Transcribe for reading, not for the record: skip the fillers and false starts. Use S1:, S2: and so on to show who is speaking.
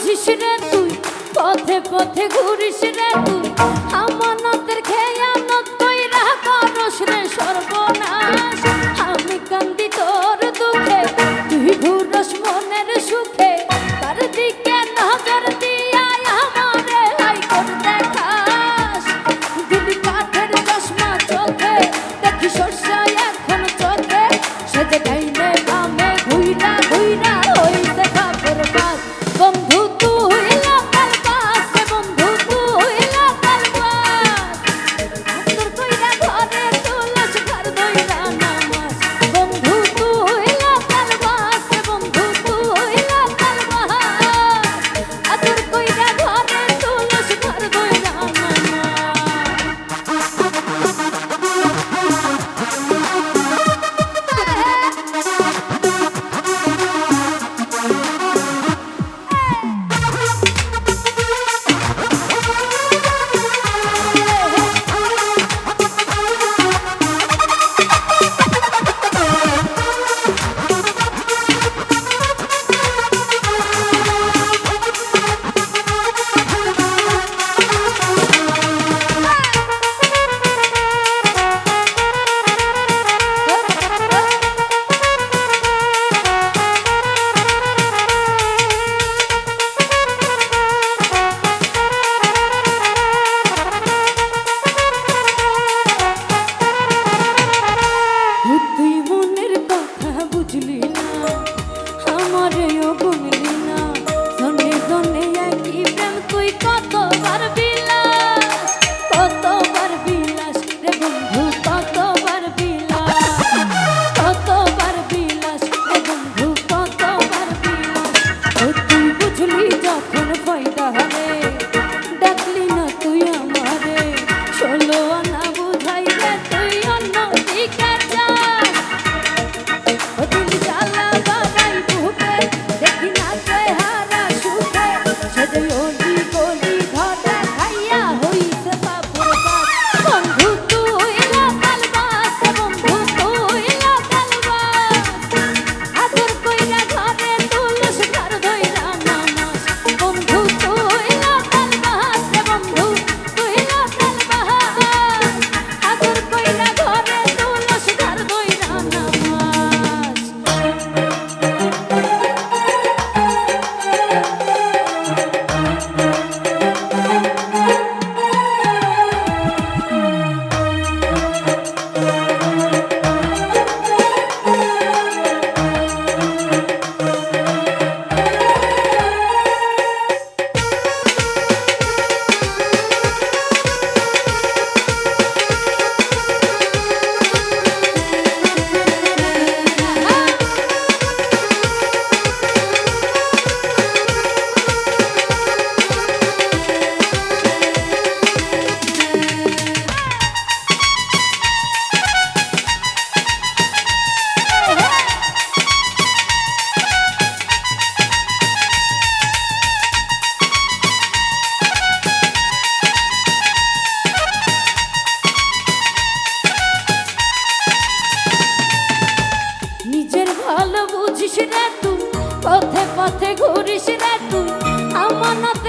S1: বুঝিস রে তুই, পথে পথে ঘুরিস রে তুই, আমানতের খেয়ানত কইরা করস রে সর্বনাশ। আমি কান্দি তোর দুঃখে, তুই ঘুরস মনের সুখে, তার দিকে নজর দিয়া আমারে হাই কর দেখাস। দিলি কাঠের চশমা চোখে, দেখি সরষা এখন চোখে, সেজে গাইলে নামে ঘুইরা ঘুইরা হইতে খবর বাস। বন্ধু তুই লোকাল বাস রে, বন্ধু তুই লোকাল বাস, তোর কইরা ঘরে তুলস ঘর দইরা নামাস। বন্ধু তুই লোকাল বাস রে, বন্ধু তুই লোকাল বাস, তোর কইরা ঘরে তুলস ঘর দইরা নামাস। তুই মনের কথা বুঝলি না, আমারেও বুঝলি না, জনে জনে একই প্রেম তুই কতবার বিলাস, কতবার বিলাস রে বন্ধু, কতবার বিলাস, কতবার বিলাস রে বন্ধু, কতবার বিলাস। তুই বুঝলি যখন ফয়দা রে, ডাকলি না তুই আমারে, 16 আনা বুঝাই রে তুই অন্য দিকে যাস। দিল জ্বালা বাড়াই বুকে, দেখি না চেহারা সুখে, সেজে অলি গলি ঘরে খাইয়া হইছে বাবুর বাস। বন্ধু তুই লোকাল বাস রে, বন্ধু তুই লোকাল বাস, আদর কইরা ঘরে তুলস ঘর ধইরা নামাস। বন্ধু তুই লোকাল বাস রে, বন্ধু তুই লোকাল বাস, আদর কইরা ঘরে তুলস ঘর ধইরা নামাস। নিজের ভালো বুঝিস রে তুই, পথে পথে ঘুরিস রে তুই, আমানত